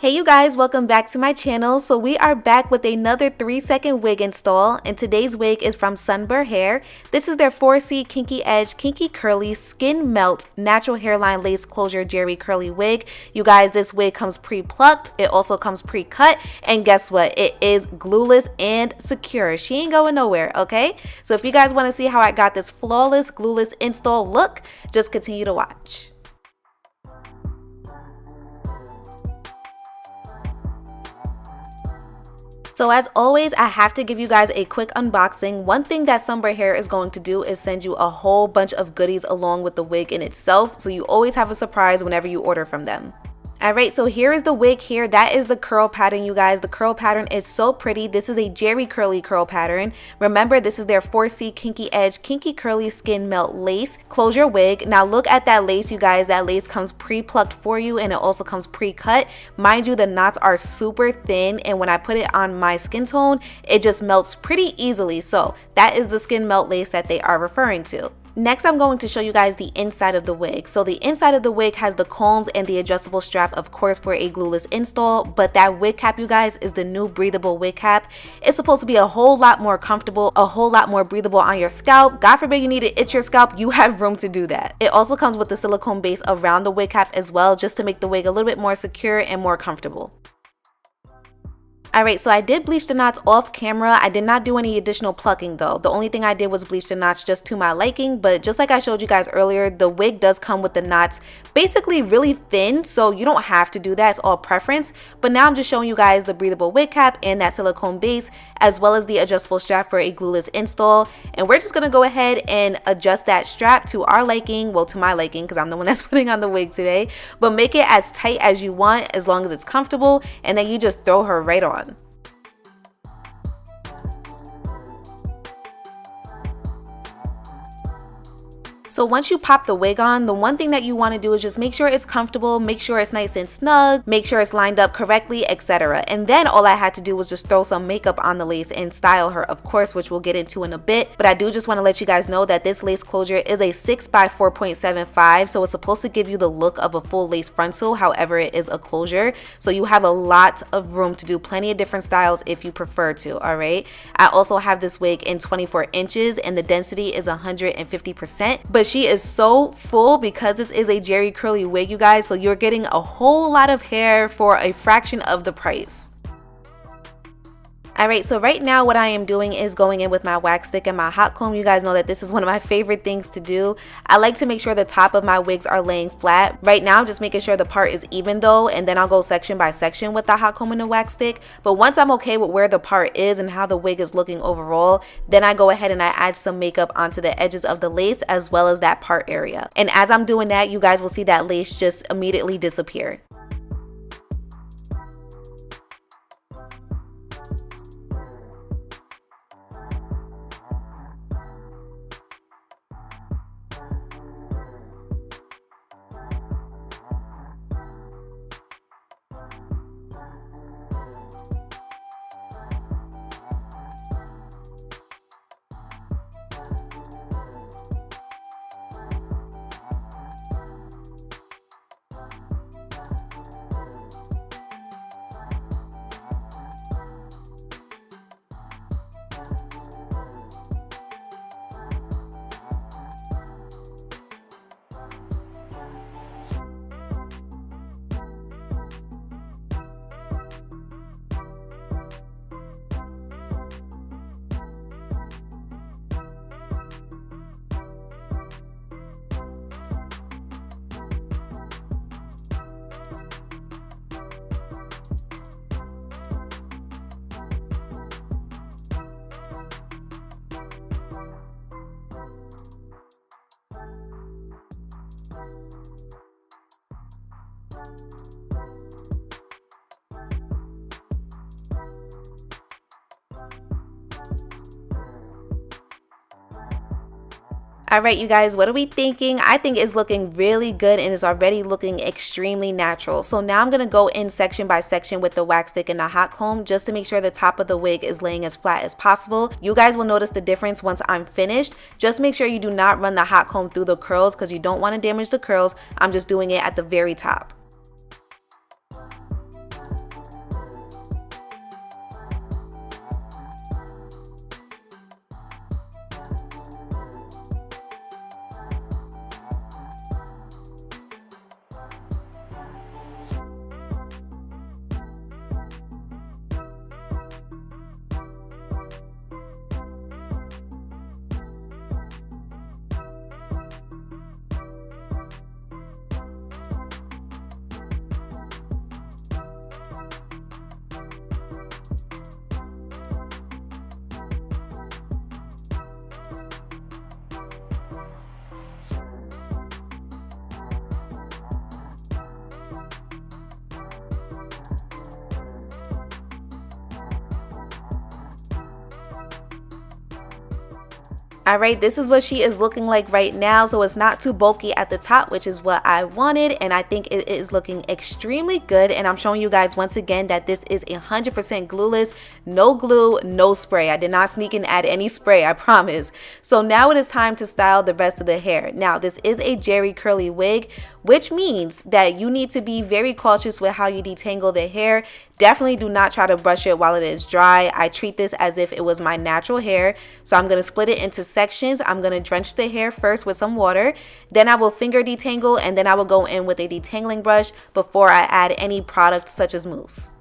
Hey you guys, welcome back to my channel. So we are back with another 3-second wig install, and today's wig is from Sunber Hair. This is their 4C Kinky Edge Kinky Curly Skin Melt Natural Hairline Lace Closure Jerry Curly Wig. You guys, this wig comes pre-plucked, it also comes pre-cut, and guess what? It is glueless and secure. She ain't going nowhere, okay? So if you guys want to see how I got this flawless glueless install look, just continue to watch. So as always, I have to give you guys a quick unboxing. One thing that Sunber Hair is going to do is send you a whole bunch of goodies along with the wig in itself, so you always have a surprise whenever you order from them. Alright, so here is the wig here. That is the curl pattern, you guys. The curl pattern is so pretty. This is a Jerry Curly curl pattern. Remember, this is their 4C Kinky Edge Kinky Curly Skin Melt Lace Closure Wig. Now look at that lace, you guys. That lace comes pre-plucked for you, and it also comes pre-cut. Mind you, the knots are super thin, and when I put it on my skin tone, it just melts pretty easily. So that is the skin melt lace that they are referring to. Next, I'm going to show you guys the inside of the wig. So the inside of the wig has the combs and the adjustable strap, of course, for a glueless install, but that wig cap, you guys, is the new breathable wig cap. It's supposed to be a whole lot more comfortable, a whole lot more breathable on your scalp. God forbid you need to itch your scalp, you have room to do that. It also comes with the silicone base around the wig cap as well, just to make the wig a little bit more secure and more comfortable. Alright, so I did bleach the knots off camera. I did not do any additional plucking though. The only thing I did was bleach the knots just to my liking, but just like I showed you guys earlier, the wig does come with the knots basically really thin, so you don't have to do that. It's all preference. But now I'm just showing you guys the breathable wig cap and that silicone base, as well as the adjustable strap for a glueless install. And we're just going to go ahead and adjust that strap to our liking, well, to my liking, because I'm the one that's putting on the wig today. But make it as tight as you want, as long as it's comfortable, and then you just throw her right on. So once you pop the wig on, the one thing that you want to do is just make sure it's comfortable, make sure it's nice and snug, make sure it's lined up correctly, etc. And then all I had to do was just throw some makeup on the lace and style her, of course, which we'll get into in a bit. But I do just want to let you guys know that this lace closure is a 6 by 4.75, so it's supposed to give you the look of a full lace frontal, however it is a closure. So you have a lot of room to do plenty of different styles if you prefer to, alright? I also have this wig in 24 inches and the density is 150%. But she is so full because this is a Jerry Curly wig, you guys, so you're getting a whole lot of hair for a fraction of the price. Alright, so right now what I am doing is going in with my wax stick and my hot comb. You guys know that this is one of my favorite things to do. I like to make sure the top of my wigs are laying flat. Right now I'm just making sure the part is even though, and then I'll go section by section with the hot comb and the wax stick. But once I'm okay with where the part is and how the wig is looking overall, then I go ahead and I add some makeup onto the edges of the lace as well as that part area. And as I'm doing that, you guys will see that lace just immediately disappear. Alright you guys, what are we thinking? I think it's looking really good and it's already looking extremely natural. So now I'm going to go in section by section with the wax stick and the hot comb just to make sure the top of the wig is laying as flat as possible. You guys will notice the difference once I'm finished. Just make sure you do not run the hot comb through the curls because you don't want to damage the curls. I'm just doing it at the very top. Alright, this is what she is looking like right now, so it's not too bulky at the top, which is what I wanted, and I think it is looking extremely good. And I'm showing you guys once again that this is 100% glueless, no glue, no spray. I did not sneak and add any spray, I promise. So now it is time to style the rest of the hair. Now this is a jerry curly wig, which means that you need to be very cautious with how you detangle the hair. Definitely do not try to brush it while it is dry. I treat this as if it was my natural hair. So I'm going to split it into sections. I'm going to drench the hair first with some water. Then I will finger detangle, and then I will go in with a detangling brush before I add any product such as mousse.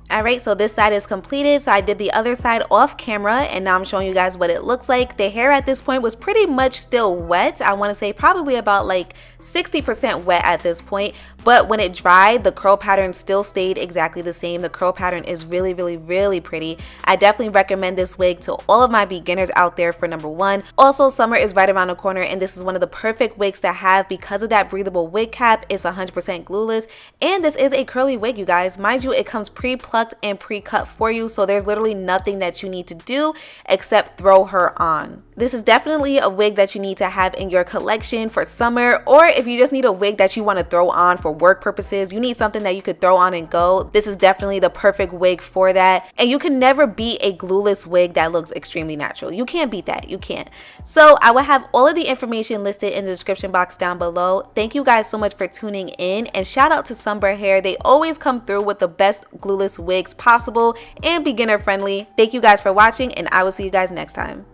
Alright, so this side is completed. So I did the other side off camera, and now I'm showing you guys what it looks like. The hair at this point was pretty much still wet. I want to say probably about like 60% wet at this point, but when it dried, the curl pattern still stayed exactly the same. The curl pattern is really, really, really pretty. I definitely recommend this wig to all of my beginners out there for number one. Also, summer is right around the corner, and this is one of the perfect wigs to have because of that breathable wig cap. It's 100% glueless, and this is a curly wig, you guys. Mind you, it comes pre-plucked plucked and pre-cut for you, so there's literally nothing that you need to do except throw her on. This is definitely a wig that you need to have in your collection for summer, or if you just need a wig that you want to throw on for work purposes, you need something that you could throw on and go. This is definitely the perfect wig for that. And you can never beat a glueless wig that looks extremely natural. You can't beat that. You can't. So I will have all of the information listed in the description box down below. Thank you guys so much for tuning in, and shout out to Sunber Hair. They always come through with the best glueless wigs possible and beginner friendly. Thank you guys for watching, and I will see you guys next time.